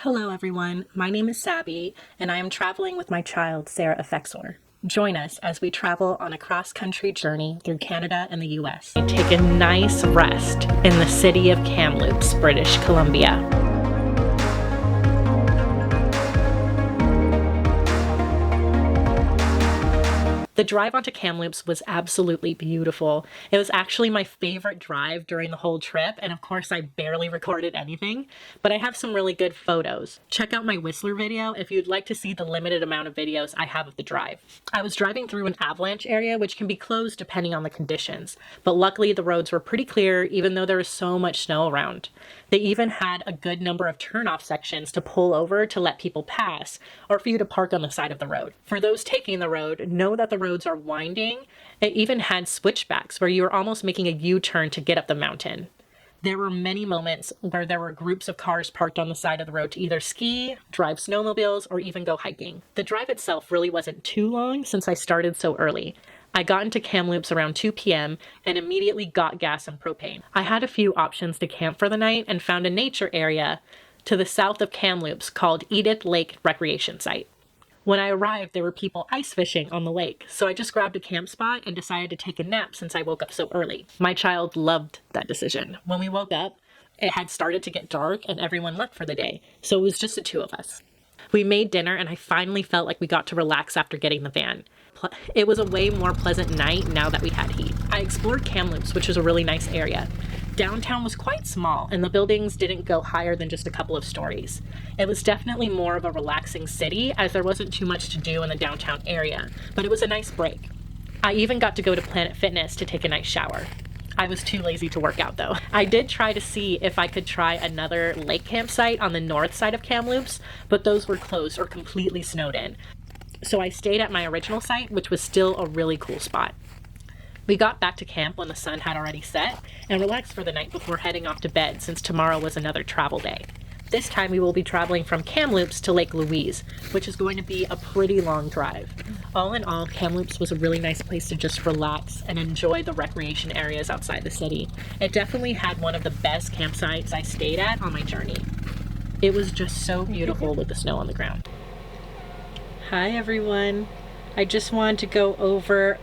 Hello everyone, my name is Sabby, and I am traveling with my child, Sarah Effexor. Join us as we travel on a cross-country journey through Canada and the US. Take a nice rest in the city of Kamloops, British Columbia. The drive onto Kamloops was absolutely beautiful. It was actually my favorite drive during the whole trip, and of course I barely recorded anything, but I have some really good photos. Check out my Whistler video if you'd like to see the limited amount of videos I have of the drive. I was driving through an avalanche area which can be closed depending on the conditions, but luckily the roads were pretty clear even though there was so much snow around. They even had a good number of turnoff sections to pull over to let people pass, or for you to park on the side of the road. For those taking the road, know that the roads are winding. It even had switchbacks where you were almost making a U-turn to get up the mountain. There were many moments where there were groups of cars parked on the side of the road to either ski, drive snowmobiles, or even go hiking. The drive itself really wasn't too long since I started so early. I got into Kamloops around 2 p.m. and immediately got gas and propane. I had a few options to camp for the night and found a nature area to the south of Kamloops called Edith Lake Recreation Site. When I arrived, there were people ice fishing on the lake, so I just grabbed a camp spot and decided to take a nap since I woke up so early. My child loved that decision. When we woke up, it had started to get dark and everyone left for the day, so it was just the two of us. We made dinner and I finally felt like we got to relax after getting the van. It was a way more pleasant night now that we had heat. I explored Kamloops, which was a really nice area. Downtown was quite small and the buildings didn't go higher than just a couple of stories. It was definitely more of a relaxing city as there wasn't too much to do in the downtown area, but it was a nice break. I even got to go to Planet Fitness to take a nice shower. I was too lazy to work out though. I did try to see if I could try another lake campsite on the north side of Kamloops, but those were closed or completely snowed in. So I stayed at my original site, which was still a really cool spot. We got back to camp when the sun had already set and relaxed for the night before heading off to bed since tomorrow was another travel day. This time we will be traveling from Kamloops to Lake Louise, which is going to be a pretty long drive. All in all, Kamloops was a really nice place to just relax and enjoy the recreation areas outside the city. It definitely had one of the best campsites I stayed at on my journey. It was just so beautiful with the snow on the ground. Hi everyone. I just wanted to go over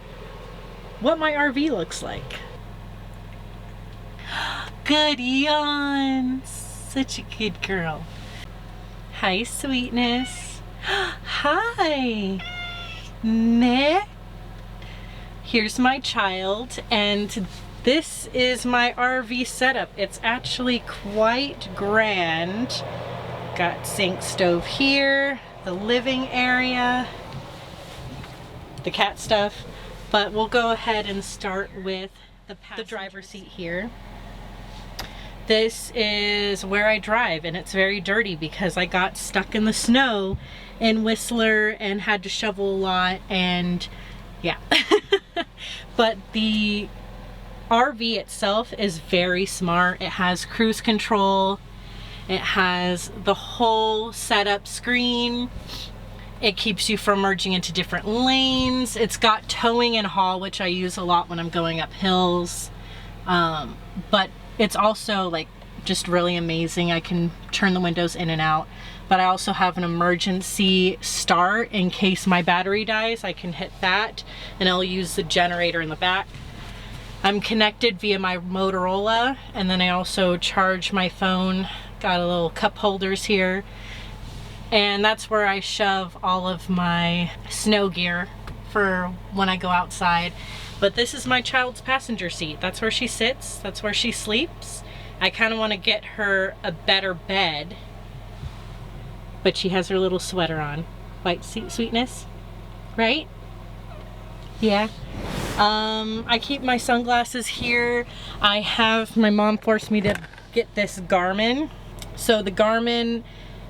what my RV looks like. Good yawn. Such a good girl. Hi, sweetness. Hi. Nick. Here's my child, and this is my RV setup. It's actually quite grand. Got sink stove here, the living area, the cat stuff, but we'll go ahead and start with the driver's seat here. This is where I drive, and it's very dirty because I got stuck in the snow in Whistler and had to shovel a lot, and yeah. But the RV itself is very smart. It has cruise control. It has the whole setup screen. It keeps you from merging into different lanes. It's got towing and haul, which I use a lot when I'm going up hills. But it's also like just really amazing. I can turn the windows in and out, but I also have an emergency start in case my battery dies. I can hit that and I'll use the generator in the back. I'm connected via my Motorola, and then I also charge my phone. Got a little cup holders here, and that's where I shove all of my snow gear for when I go outside. But this is my child's passenger seat. That's where she sits, that's where she sleeps. I kind of want to get her a better bed, but she has her little sweater on. White sweetness, right? Yeah. I keep my sunglasses here. My mom forced me to get this Garmin. So the Garmin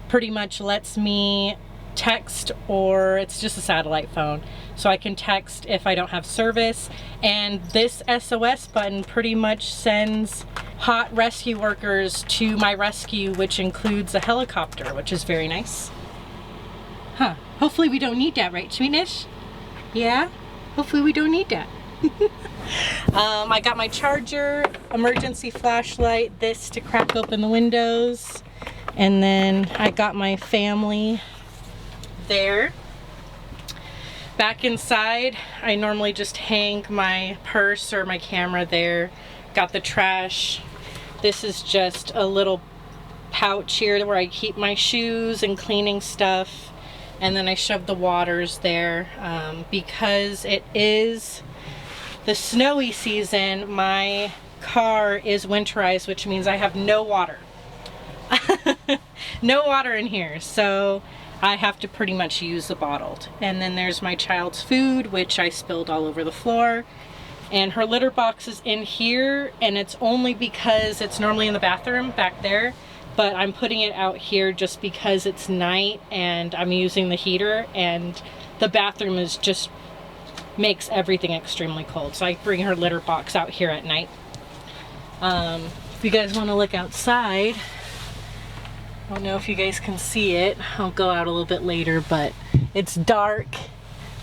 pretty much lets me text, or it's just a satellite phone, so I can text if I don't have service, and this SOS button pretty much sends hot rescue workers to my rescue, which includes a helicopter, which is very nice. Hopefully we don't need that, right, sweetness? Yeah, hopefully we don't need that. I got my charger, emergency flashlight, this to crack open the windows, and then I got my family there. Back inside, I normally just hang my purse or my camera there. Got the trash. This is just a little pouch here where I keep my shoes and cleaning stuff. And then I shove the waters there. Because it is the snowy season, my car is winterized, which means I have no water. No water in here, so I have to pretty much use the bottled. And then there's my child's food, which I spilled all over the floor. And her litter box is in here, and it's only because it's normally in the bathroom back there, but I'm putting it out here just because it's night and I'm using the heater, and the bathroom is just makes everything extremely cold. So I bring her litter box out here at night. If you guys want to look outside, I don't know if you guys can see it. I'll go out a little bit later, but it's dark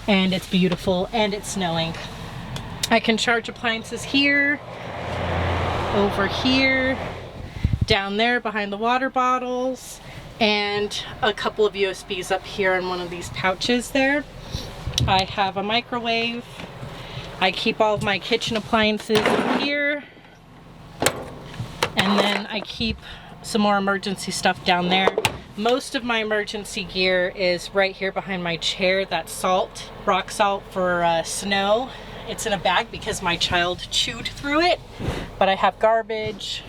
and it's beautiful and it's snowing. I can charge appliances here, over here, down there behind the water bottles, and a couple of USBs up here in one of these pouches there. I have a microwave. I keep all of my kitchen appliances in here, and then I keep some more emergency stuff down there. Most of my emergency gear is right here behind my chair. That's salt, rock salt for snow. It's in a bag because my child chewed through it. But I have garbage,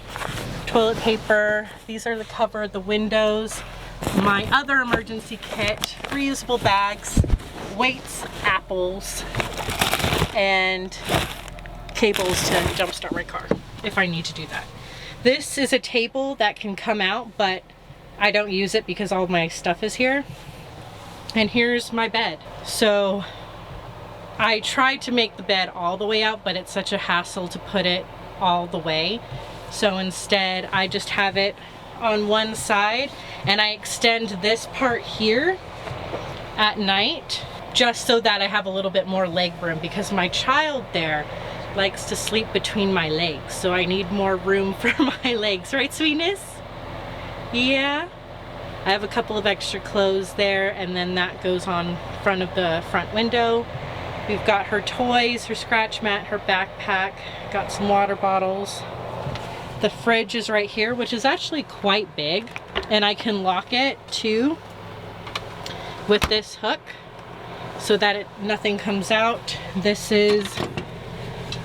toilet paper. These are the cover of the windows. My other emergency kit, reusable bags, weights, apples, and cables to jumpstart my car if I need to do that. This is a table that can come out, but I don't use it because all my stuff is here. And here's my bed. So I tried to make the bed all the way out, but it's such a hassle to put it all the way. So instead, I just have it on one side, and I extend this part here at night just so that I have a little bit more leg room, because my child there likes to sleep between my legs, so I need more room for my legs, right, sweetness? Yeah. I have a couple of extra clothes there, and then that goes on front of the front window. We've got her toys, her scratch mat, her backpack, got some water bottles. The fridge is right here, which is actually quite big, and I can lock it too with this hook so that nothing comes out. This is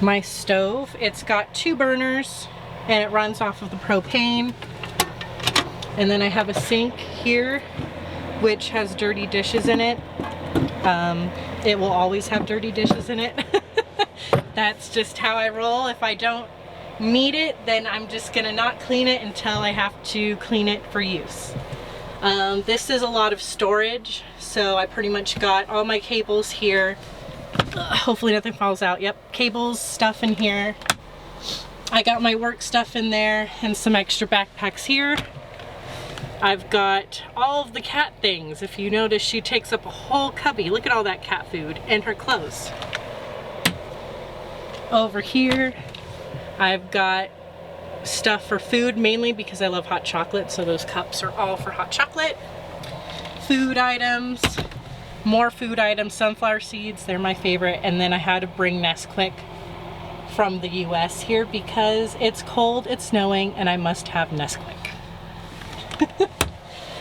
my stove. It's got 2 burners and it runs off of the propane. And then I have a sink here which has dirty dishes in it. It will always have dirty dishes in it. That's just how I roll. If I don't need it, then I'm just gonna not clean it until I have to clean it for use. This is a lot of storage, so I pretty much got all my cables here. Hopefully nothing falls out. Yep, cables, stuff in here. I got my work stuff in there and some extra backpacks here. I've got all of the cat things. If you notice, she takes up a whole cubby. Look at all that cat food and her clothes. Over here, I've got stuff for food, mainly because I love hot chocolate, so those cups are all for hot chocolate. Food items, more food items, sunflower seeds, they're my favorite. And then I had to bring Nesquik from the US here because it's cold, it's snowing, and I must have Nesquik.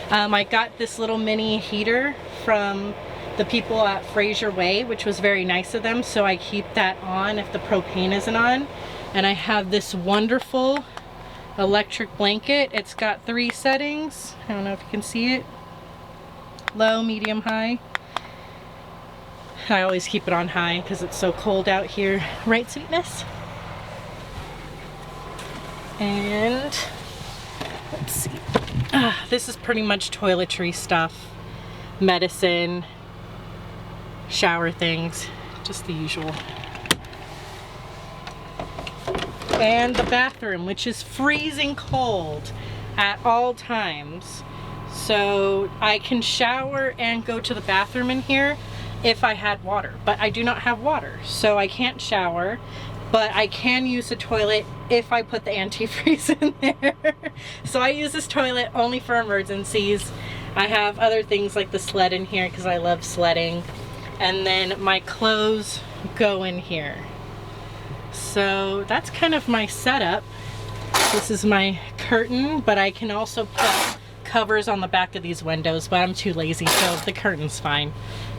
I got this little mini heater from the people at Fraser Way, which was very nice of them, so I keep that on if the propane isn't on. And I have this wonderful electric blanket. It's got 3 settings. I don't know if you can see it. Low, medium, high. I always keep it on high because it's so cold out here. Right, sweetness? And let's see. This is pretty much toiletry stuff, medicine, shower things, just the usual. And the bathroom, which is freezing cold at all times. So I can shower and go to the bathroom in here, if I had water, but I do not have water, so I can't shower, but I can use the toilet if I put the antifreeze in there. So I use this toilet only for emergencies. I have other things like the sled in here because I love sledding, and then my clothes go in here. So that's kind of my setup. This is my curtain, but I can also put covers on the back of these windows, but I'm too lazy, so the curtain's fine.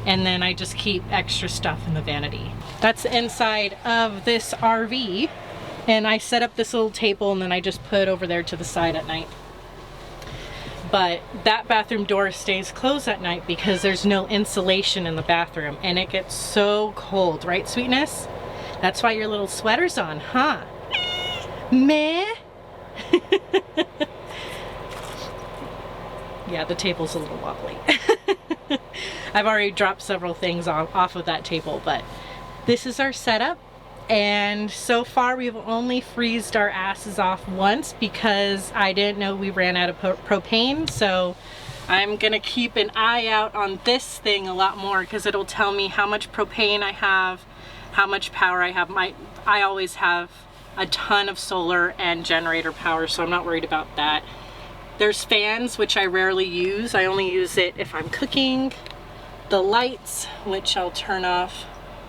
And then I just keep extra stuff in the vanity. That's the inside of this RV, and I set up this little table and then I just put it over there to the side at night. But that bathroom door stays closed at night because there's no insulation in the bathroom, and it gets so cold, right, Sweetness? That's why your little sweater's on, huh? Meh? Yeah, the table's a little wobbly. I've already dropped several things off of that table, but this is our setup. And so far we've only freezed our asses off once because I didn't know we ran out of propane. So I'm gonna keep an eye out on this thing a lot more because it'll tell me how much propane I have, how much power I have. I always have a ton of solar and generator power, so I'm not worried about that. There's fans, which I rarely use. I only use it if I'm cooking. The lights, which I'll turn off.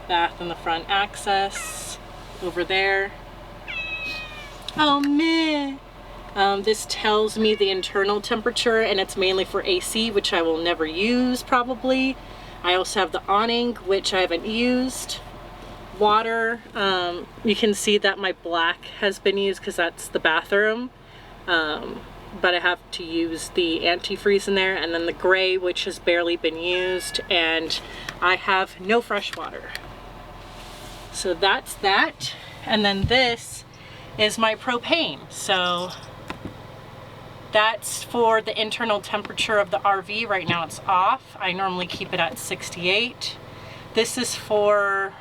Bath in the front access over there. Oh man. This tells me the internal temperature, and it's mainly for AC, which I will never use probably. I also have the awning, which I haven't used. Water, you can see that my black has been used because that's the bathroom. But I have to use the antifreeze in there, and then the gray, which has barely been used, and I have no fresh water. So that's that. And then this is my propane. So that's for the internal temperature of the RV. Right now it's off. I normally keep it at 68. This is for,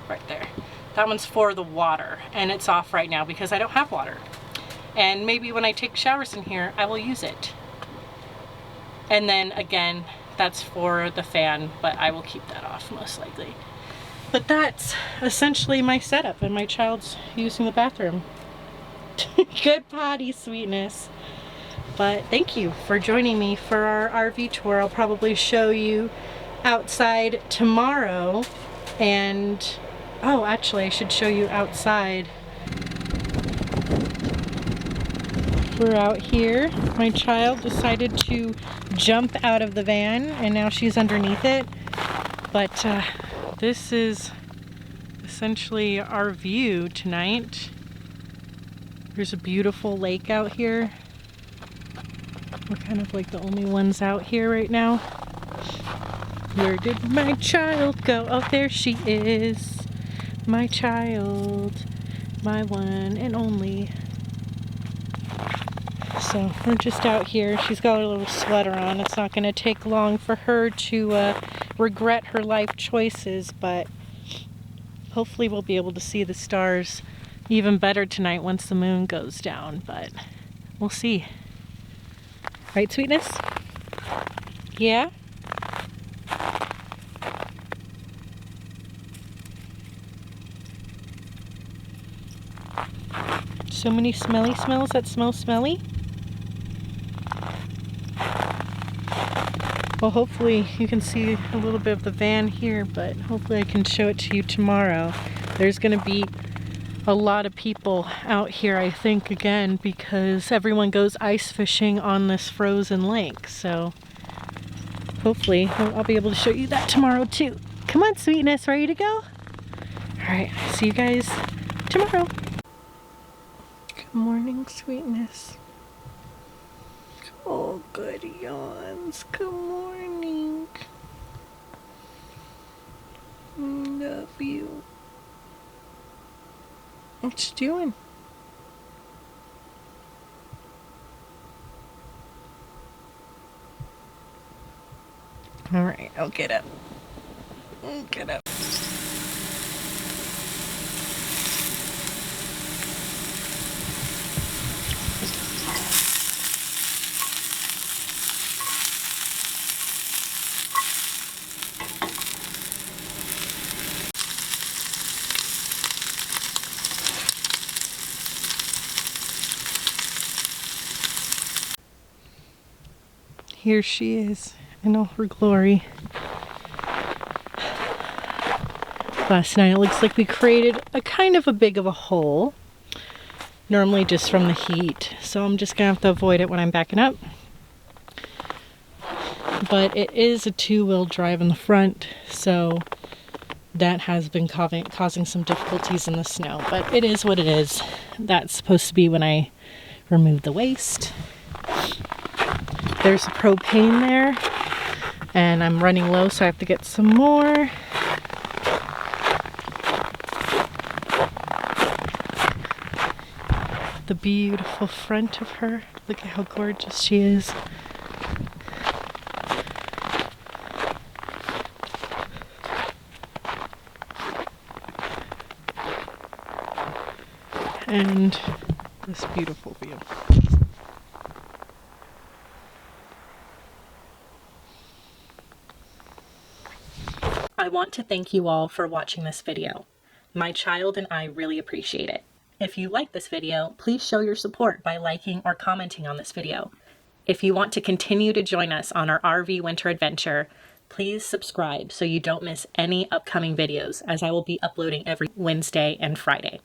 right there, that one's for the water, and it's off right now because I don't have water. And maybe when I take showers in here, I will use it. And then again, that's for the fan, but I will keep that off most likely. But that's essentially my setup, and my child's using the bathroom. Good potty, Sweetness. But thank you for joining me for our RV tour. I'll probably show you outside tomorrow. And, oh, actually I should show you outside. We're out here. My child decided to jump out of the van, and now she's underneath it. But this is essentially our view tonight. There's a beautiful lake out here. We're kind of like the only ones out here right now. Where did my child go? Oh, there she is. My child. My one and only. So we're just out here. She's got her little sweater on. It's not going to take long for her to regret her life choices, but hopefully we'll be able to see the stars even better tonight once the moon goes down, but we'll see. Right, Sweetness? Yeah? So many smelly smells that smell smelly? Well, hopefully you can see a little bit of the van here, but hopefully I can show it to you tomorrow. There's going to be a lot of people out here, I think, again, because everyone goes ice fishing on this frozen lake. So hopefully I'll be able to show you that tomorrow too. Come on, Sweetness, ready to go? All right, see you guys tomorrow. Good morning, Sweetness. Oh, good yawns. Good morning. Love you. What you doing? All right, I'll get up. Get up. here she is in all her glory. Last night it looks like we created a kind of a big of a hole, normally just from the heat, so I'm just gonna have to avoid it when I'm backing up. But it is a two-wheel drive in the front, so that has been causing some difficulties in the snow, but it is what it is. That's supposed to be when I remove the waste. There's a propane there, and I'm running low, so I have to get some more. The beautiful front of her. Look at how gorgeous she is. And this beautiful view. I want to thank you all for watching this video. My child and I really appreciate it. If you like this video, please show your support by liking or commenting on this video. If you want to continue to join us on our RV winter adventure, please subscribe so you don't miss any upcoming videos, as I will be uploading every Wednesday and Friday.